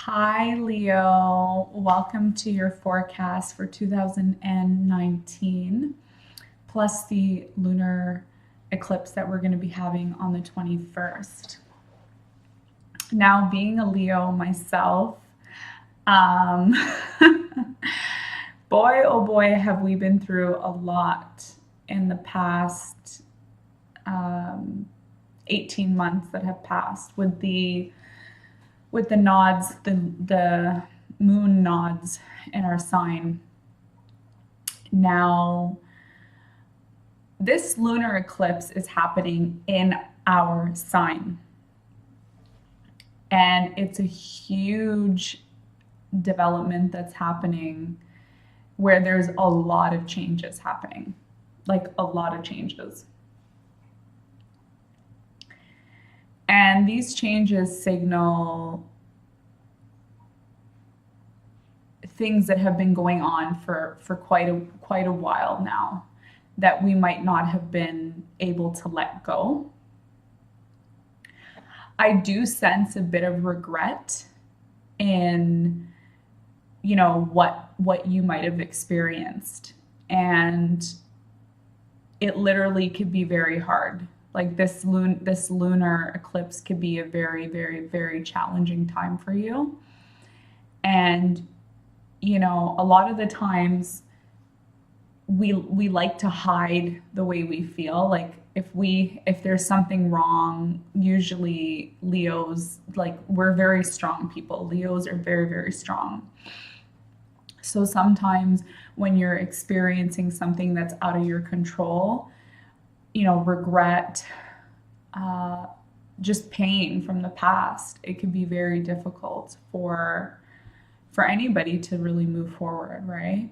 Hi, Leo. Welcome to your forecast for 2019, plus the lunar eclipse that we're going to be having on the 21st. Now, being a Leo myself, um, boy, oh boy, have we been through a lot in the past um, 18 months that have passed with the nods, the moon nods in our sign. Now, this lunar eclipse is happening in our sign, and it's a huge development that's happening where there's a lot of changes happening, like a lot of changes. And these changes signal things that have been going on for quite a while now that we might not have been able to let go. I do sense a bit of regret in what you might have experienced, and it literally could be very hard. Like this lunar eclipse could be a very, very, very challenging time for you. And a lot of the times we like to hide the way we feel. Like if there's something wrong, usually Leos, like, we're very strong people. Leos are very, very strong. So sometimes when you're experiencing something that's out of your control, regret, just pain from the past, it can be very difficult for anybody to really move forward, right?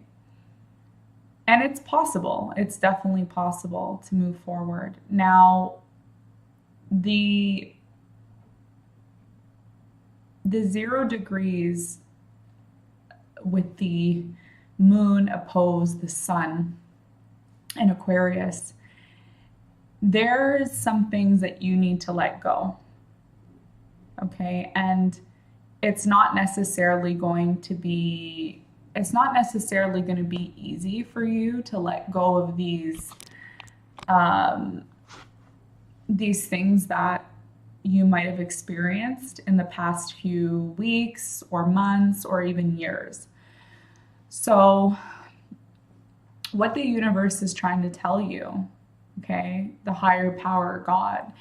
And it's possible. It's definitely possible to move forward. Now, the 0 degrees with the moon opposed the sun in Aquarius, there's some things that you need to let go. Okay? And it's not necessarily going to be easy for you to let go of these things that you might have experienced in the past few weeks or months or even years. So what the universe is trying to tell you, okay, the higher power, God,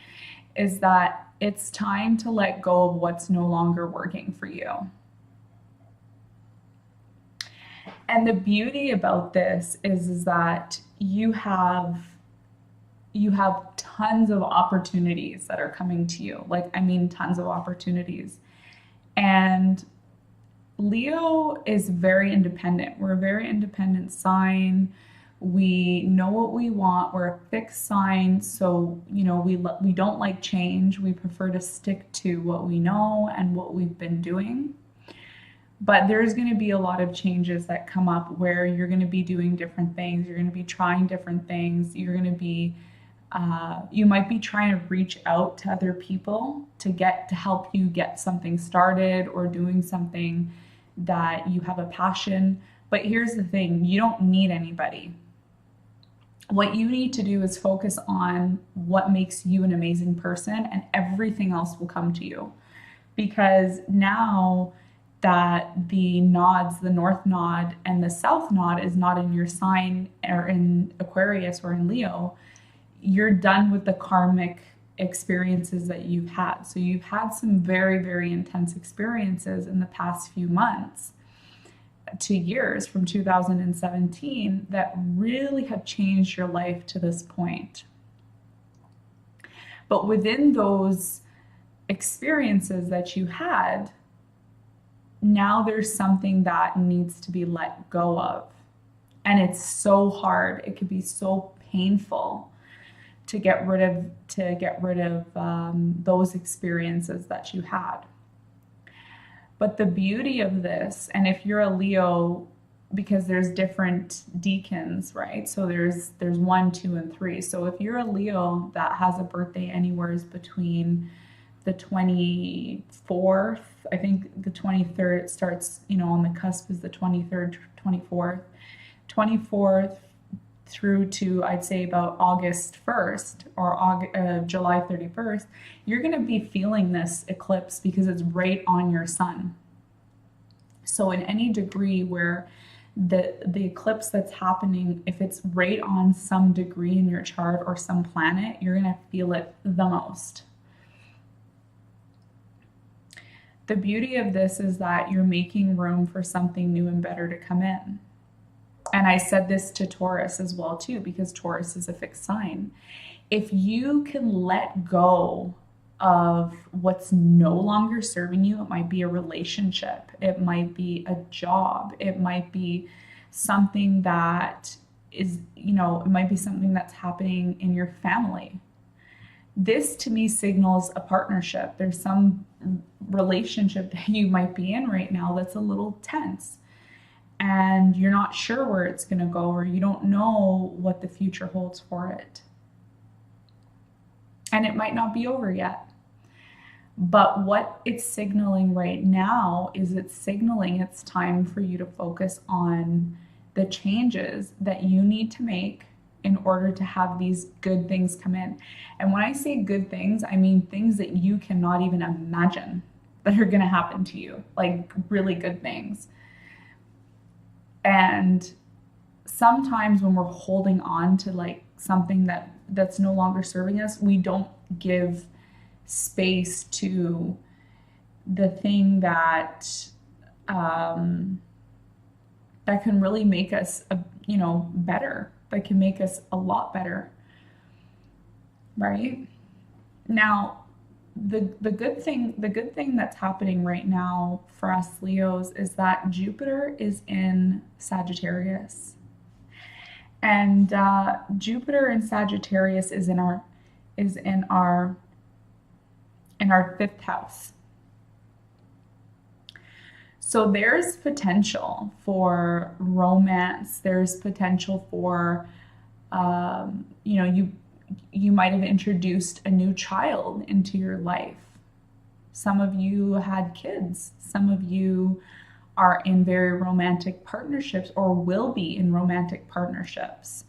is that it's time to let go of what's no longer working for you. And the beauty about this is that you have tons of opportunities that are coming to you. Like, I mean, tons of opportunities. And Leo is very independent. We're a very independent sign. We know what we want. We're a fixed sign, so we don't like change. We prefer to stick to what we know and what we've been doing. But there's going to be a lot of changes that come up where you're going to be doing different things. You're going to be trying different things. You might be trying to reach out to other people to help you get something started or doing something that you have a passion. But here's the thing, you don't need anybody. What you need to do is focus on what makes you an amazing person, and everything else will come to you. Because now that the nods, the north nod and the south nod, is not in your sign or in Aquarius or in Leo, you're done with the karmic experiences that you've had. So you've had some very, very intense experiences in the past few months to years from 2017 that really have changed your life to this point. But within those experiences that you had, now there's something that needs to be let go of. And it's so hard. It could be so painful to get rid of those experiences that you had. But the beauty of this, and if you're a Leo, because there's different decans, right? So there's 1, 2, and 3. So if you're a Leo that has a birthday anywhere between the 24th. I think the 23rd, it starts, on the cusp is the 23rd, 24th. 24th through to, I'd say, about August 1st or July 31st, you're going to be feeling this eclipse because it's right on your sun. So in any degree where the eclipse that's happening, if it's right on some degree in your chart or some planet, you're going to feel it the most. The beauty of this is that you're making room for something new and better to come in. And I said this to Taurus as well too, because Taurus is a fixed sign. If you can let go of what's no longer serving you, it might be a relationship, it might be a job, it might be something that is, it might be something that's happening in your family. This to me signals a partnership. There's some relationship that you might be in right now that's a little tense and you're not sure where it's going to go, or you don't know what the future holds for it. And it might not be over yet. But what it's signaling right now is it's signaling it's time for you to focus on the changes that you need to make in order to have these good things come in. And when I say good things, I mean things that you cannot even imagine that are going to happen to you, like really good things. And sometimes when we're holding on to like something that's no longer serving us, we don't give space to the thing that that can really make us better, that can make us a lot better, right? Now the good thing that's happening right now for us Leos is that Jupiter is in Sagittarius, and Jupiter in Sagittarius is in our fifth house. So there's potential for romance. There's potential for, you might have introduced a new child into your life. Some of you had kids. Some of you are in very romantic partnerships or will be in romantic partnerships,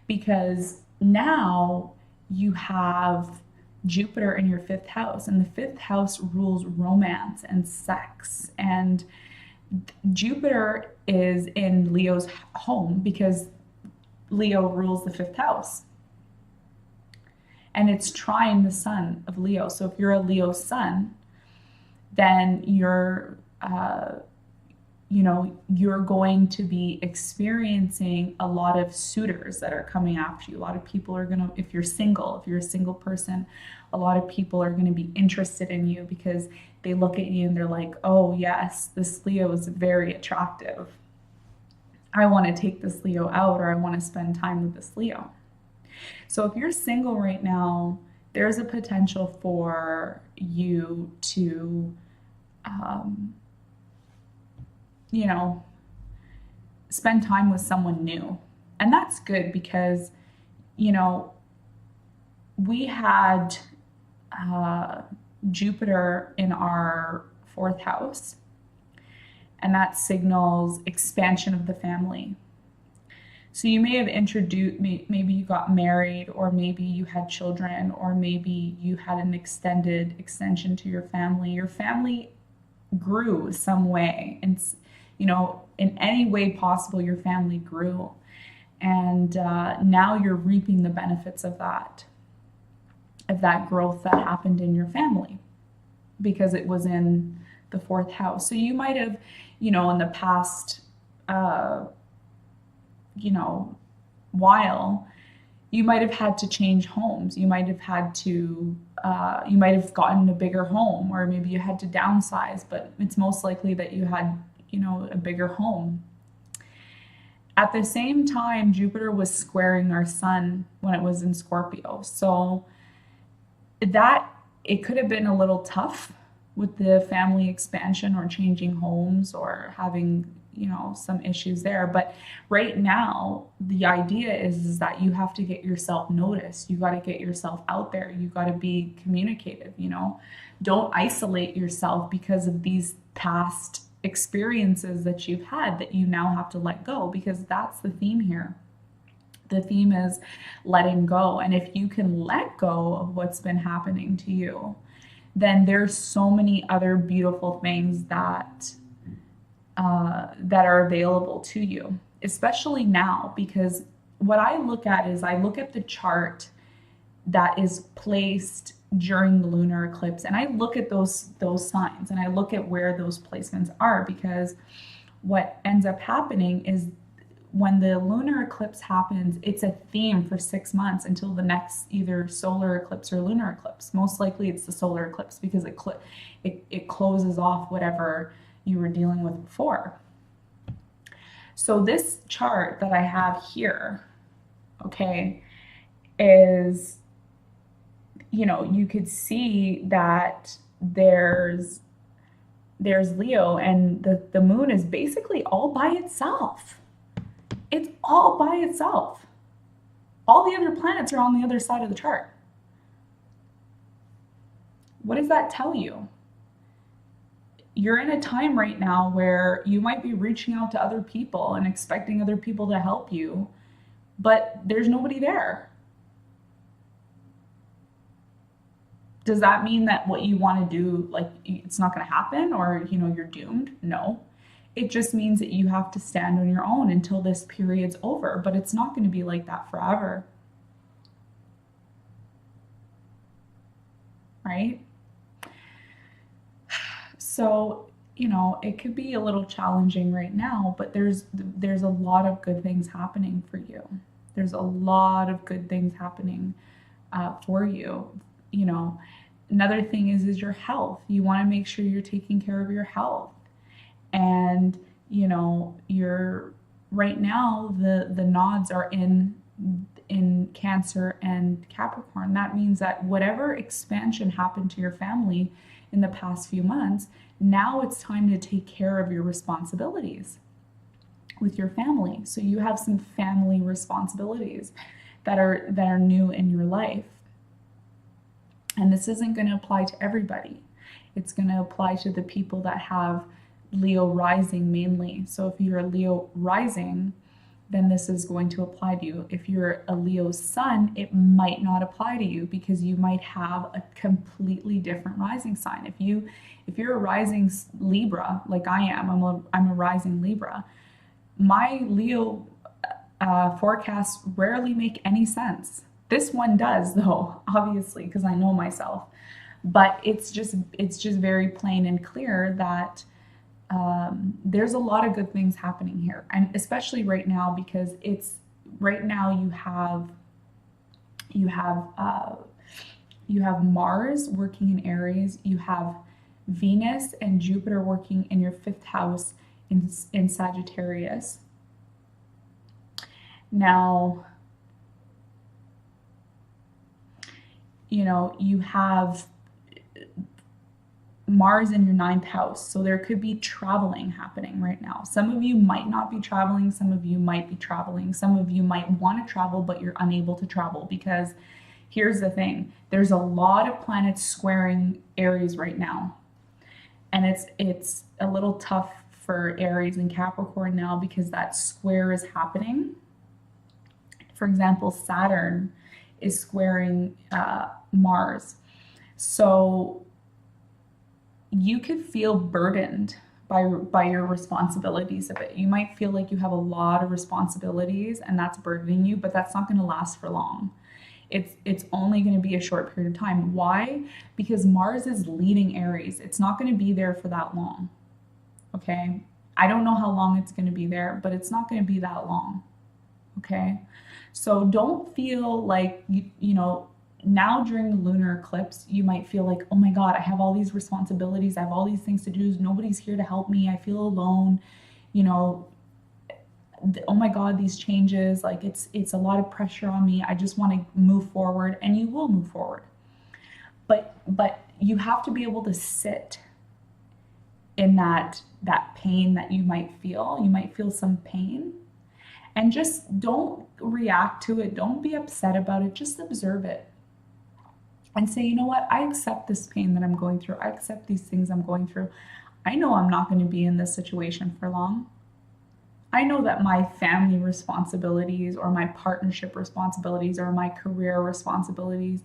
because now you have Jupiter in your fifth house, and the fifth house rules romance and sex. And Jupiter is in Leo's home because Leo rules the fifth house. And it's trine the sun of Leo. So if you're a Leo sun, then you're going to be experiencing a lot of suitors that are coming after you. A lot of people are going to, if you're a single person, a lot of people are going to be interested in you because they look at you and they're like, oh yes, this Leo is very attractive. I want to take this Leo out, or I want to spend time with this Leo. So if you're single right now, there's a potential for you to spend time with someone new. And that's good because, we had Jupiter in our fourth house, and that signals expansion of the family. So you may have introduced, maybe you got married, or maybe you had children, or maybe you had an extension to your family. Your family grew some way, and in any way possible, your family grew. And now you're reaping the benefits of that growth that happened in your family because it was in the fourth house. So you might have, in the past, while, you might have had to change homes. You might have had to, you might have gotten a bigger home, or maybe you had to downsize, but it's most likely that you had, a bigger home. At the same time, Jupiter was squaring our sun when it was in Scorpio. So that, it could have been a little tough with the family expansion or changing homes or having, some issues there. But right now, the idea is that you have to get yourself noticed. You got to get yourself out there. You got to be communicative, Don't isolate yourself because of these past experiences that you've had that you now have to let go, because that's the theme here. The theme is letting go. And if you can let go of what's been happening to you, then there's so many other beautiful things that are available to you, especially now. Because what I look at is I look at the chart that is placed during the lunar eclipse, and I look at those signs, and I look at where those placements are, because what ends up happening is when the lunar eclipse happens, it's a theme for 6 months until the next either solar eclipse or lunar eclipse. Most likely it's the solar eclipse, because it closes off whatever you were dealing with before. So this chart that I have here, okay, is, you could see that there's Leo, and the moon is basically all by itself. It's all by itself. All the other planets are on the other side of the chart. What does that tell you? You're in a time right now where you might be reaching out to other people and expecting other people to help you, but there's nobody there. Does that mean that what you want to do, like, it's not going to happen, or, you're doomed? No. It just means that you have to stand on your own until this period's over, but it's not going to be like that forever. Right? So, it could be a little challenging right now, but there's a lot of good things happening for you. There's a lot of good things happening for you. Another thing is your health. You want to make sure you're taking care of your health. And, you're right now, the nodes are in Cancer and Capricorn. That means that whatever expansion happened to your family in the past few months, now it's time to take care of your responsibilities with your family. So you have some family responsibilities that are new in your life. And this isn't going to apply to everybody. It's going to apply to the people that have Leo rising mainly. So if you're a Leo rising, then this is going to apply to you. If you're a Leo sun, it might not apply to you, because you might have a completely different rising sign. If you're a rising Libra, like I am, I'm a rising Libra. My Leo forecasts rarely make any sense. This one does, though, obviously, because I know myself. But it's just very plain and clear that there's a lot of good things happening here, and especially right now, because right now you have Mars working in Aries, you have Venus and Jupiter working in your 5th house in Sagittarius. Now, you have Mars in your 9th house. So there could be traveling happening right now. Some of you might not be traveling. Some of you might be traveling. Some of you might want to travel, but you're unable to travel, because here's the thing. There's a lot of planets squaring Aries right now. And it's a little tough for Aries and Capricorn now, because that square is happening. For example, Saturn is squaring Mars. So you could feel burdened by your responsibilities a bit. You might feel like you have a lot of responsibilities and that's burdening you, but that's not going to last for long. It's only going to be a short period of time. Why? Because Mars is leading Aries. It's not going to be there for that long. Okay? I don't know how long it's going to be there, but it's not going to be that long. Okay? So don't feel like, now during the lunar eclipse, you might feel like, oh my God, I have all these responsibilities. I have all these things to do. Nobody's here to help me. I feel alone. Oh my God, these changes, like it's a lot of pressure on me. I just want to move forward, and you will move forward. But you have to be able to sit in that pain that you might feel. You might feel some pain. And just don't react to it. Don't be upset about it. Just observe it. And say, you know what? I accept this pain that I'm going through. I accept these things I'm going through. I know I'm not going to be in this situation for long. I know that my family responsibilities or my partnership responsibilities or my career responsibilities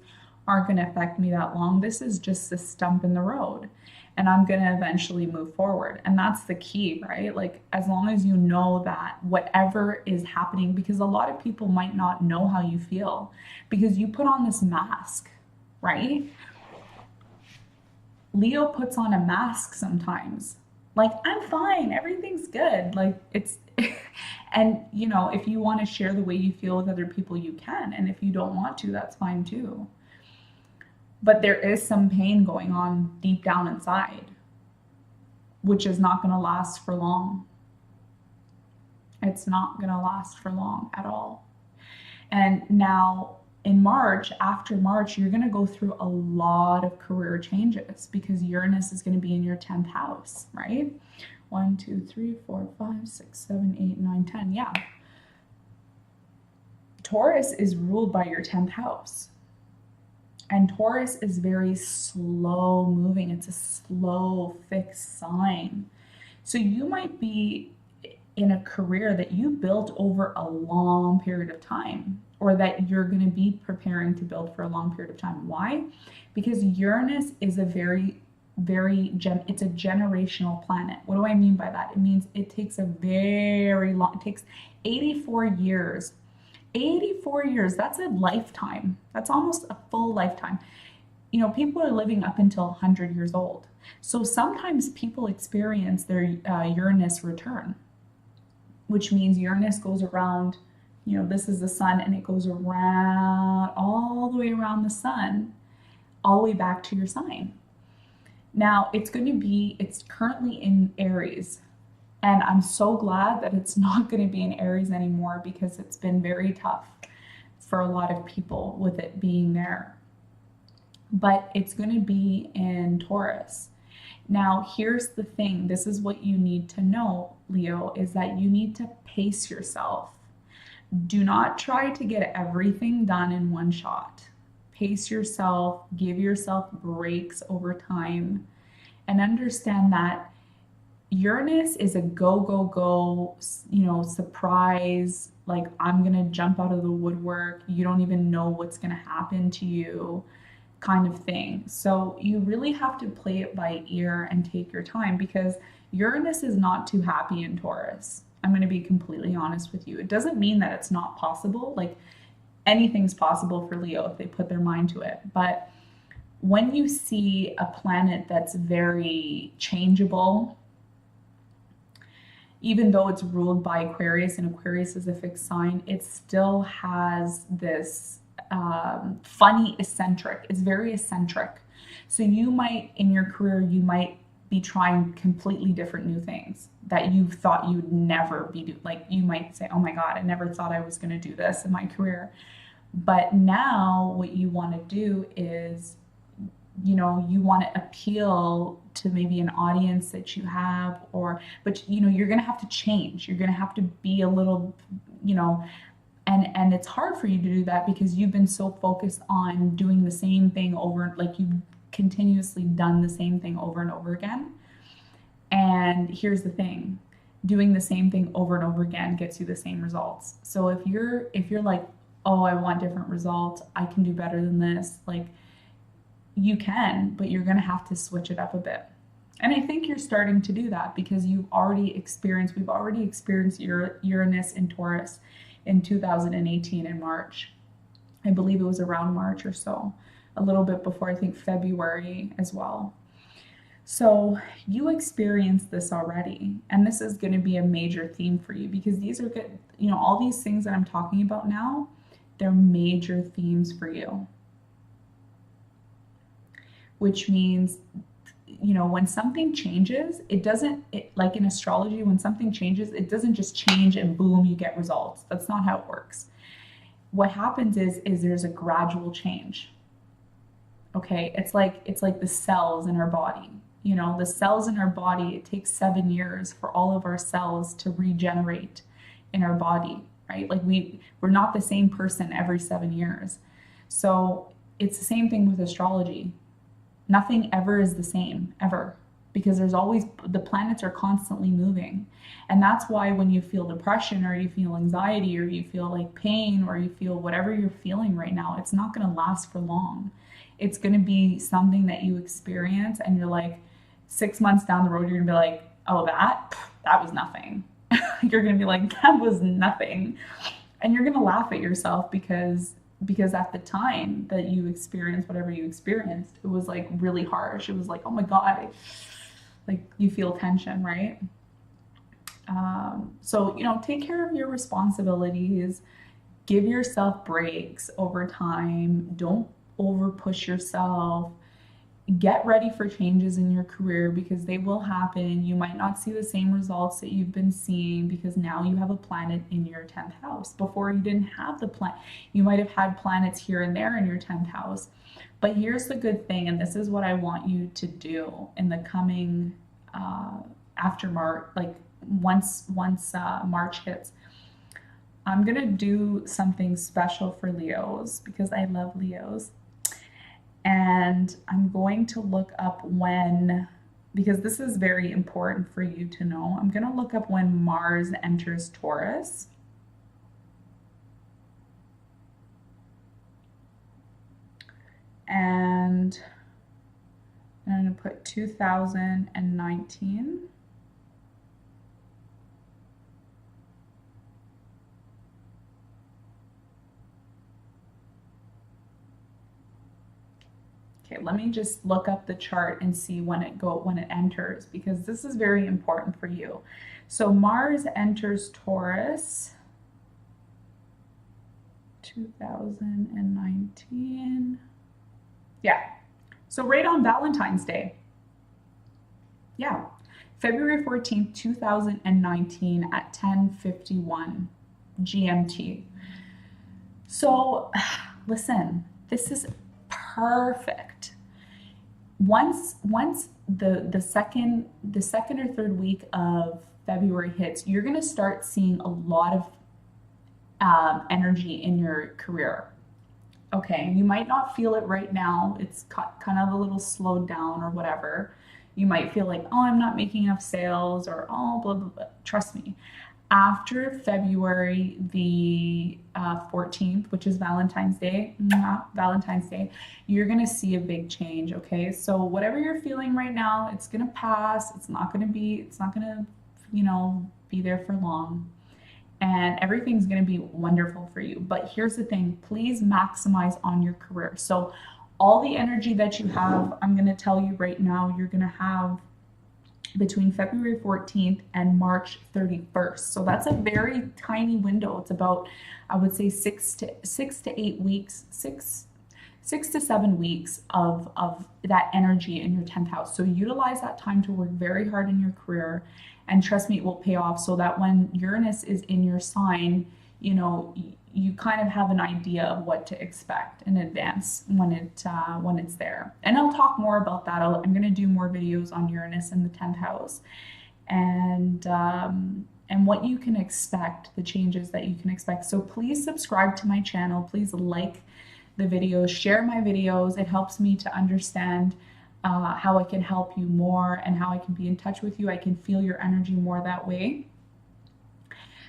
aren't going to affect me that long. This is just a stump in the road, and I'm going to eventually move forward. And that's the key, right? Like, as long as you know that whatever is happening, because a lot of people might not know how you feel because you put on this mask, right? Leo puts on a mask sometimes. Like, I'm fine, everything's good. Like, it's, and you know, if you want to share the way you feel with other people, you can. And if you don't want to, that's fine too. But there is some pain going on deep down inside, which is not going to last for long. It's not going to last for long at all. And now, in March, after March, you're going to go through a lot of career changes because Uranus is going to be in your 10th house, right? 1, 2, 3, 4, 5, 6, 7, 8, 9, 10. Yeah. Taurus is ruled by your 10th house. And Taurus is very slow moving. It's a slow, fixed sign. So you might be in a career that you built over a long period of time, or that you're going to be preparing to build for a long period of time. Why? Because Uranus is a it's a generational planet. What do I mean by that? It means it takes a very long, it takes 84 years. 84 years, that's a lifetime. That's almost a full lifetime. You know, people are living up until 100 years old. So sometimes people experience their Uranus return, which means Uranus goes around, you know, this is the sun, and it goes around, all the way around the sun, all the way back to your sign. Now, it's currently in Aries, and I'm so glad that it's not going to be in Aries anymore because it's been very tough for a lot of people with it being there. But it's going to be in Taurus. Now, here's the thing. This is what you need to know, Leo, is that you need to pace yourself. Do not try to get everything done in one shot. Pace yourself, give yourself breaks over time, and understand that Uranus is a go, go, go, you know, surprise, like I'm going to jump out of the woodwork. You don't even know what's going to happen to you kind of thing. So you really have to play it by ear and take your time because Uranus is not too happy in Taurus. I'm going to be completely honest with you. It doesn't mean that it's not possible. Like anything's possible for Leo if they put their mind to it. But when you see a planet that's very changeable, even though it's ruled by Aquarius and Aquarius is a fixed sign, it still has this funny eccentric. It's very eccentric. So you might, in your career, you might be trying completely different new things that you thought you'd never be doing. Like you might say, oh my God, I never thought I was going to do this in my career. But now what you want to do is, you know, you want to appeal to maybe an audience that you have, but you know, you're going to have to change. You're going to have to be a little, you know, and it's hard for you to do that because you've been so focused on doing the same thing over, like you've continuously done the same thing over and over again. And here's the thing, doing the same thing over and over again gets you the same results. So if you're like, oh, I want different results, I can do better than this, like you can, but you're going to have to switch it up a bit. And I think you're starting to do that because we've already experienced Uranus in Taurus in 2018 in March. I believe it was around March or so, a little bit before, I think February as well. So you experienced this already, and this is going to be a major theme for you because these are good, you know, all these things that I'm talking about now, they're major themes for you. Which means, you know, when something changes, like in astrology, when something changes, it doesn't just change and boom, you get results. That's not how it works. What happens is there's a gradual change. Okay, it's like the cells in our body. You know, the cells in our body, it takes 7 years for all of our cells to regenerate in our body, right? Like we're not the same person every 7 years. So it's the same thing with astrology. Nothing ever is the same, ever, because there's always, the planets are constantly moving. And that's why when you feel depression or you feel anxiety or you feel like pain or you feel whatever you're feeling right now, it's not going to last for long. It's going to be something that you experience and you're like 6 months down the road, you're going to be like, oh, that was nothing. You're going to be like, that was nothing. And you're going to laugh at yourself because at the time that you experienced whatever you experienced, it was like really harsh. It was like, oh my God, like you feel tension, right? So, you know, take care of your responsibilities, give yourself breaks over time, don't over push yourself. Get ready for changes in your career because they will happen. You might not see the same results that you've been seeing because now you have a planet in your 10th house. Before you didn't have the planet. You might have had planets here and there in your 10th house. But here's the good thing, and this is what I want you to do in the coming after March, like once March hits. I'm gonna do something special for Leos because I love Leos. And I'm going to look up when, because this is very important for you to know, I'm going to look up when Mars enters Taurus. And I'm going to put 2019. Okay, let me just look up the chart and see when it enters, because this is very important for you. So Mars enters Taurus 2019. Yeah. So right on Valentine's Day. Yeah. February 14th, 2019 at 10:51 GMT. So listen, this is perfect. Once the second or third week of February hits, you're going to start seeing a lot of energy in your career. Okay, you might not feel it right now. It's kind of a little slowed down or whatever. You might feel like, oh, I'm not making enough sales or oh, blah, blah, blah. Trust me. After February the 14th, which is Valentine's Day, you're going to see a big change, okay? So whatever you're feeling right now, it's going to pass. It's not going to, you know, be there for long. And everything's going to be wonderful for you. But here's the thing, please maximize on your career. So all the energy that you have, I'm going to tell you right now, you're going to have between February 14th and March 31st. So that's a very tiny window. It's about, I would say 6 to 8 weeks, 6 to 7 weeks of that energy in your 10th house. So utilize that time to work very hard in your career, and trust me, it will pay off, so that when Uranus is in your sign, you know, you kind of have an idea of what to expect in advance when it's there. And I'll talk more about that. I'm going to do more videos on Uranus in the 10th house, and what you can expect, the changes that you can expect. So please subscribe to my channel. Please like the videos, share my videos. It helps me to understand how I can help you more and how I can be in touch with you. I can feel your energy more that way.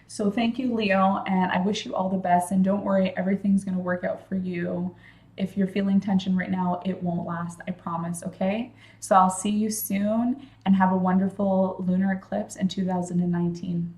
So thank you, Leo, and I wish you all the best. And don't worry, everything's going to work out for you. If you're feeling tension right now, it won't last, I promise, okay? So I'll see you soon, and have a wonderful lunar eclipse in 2019.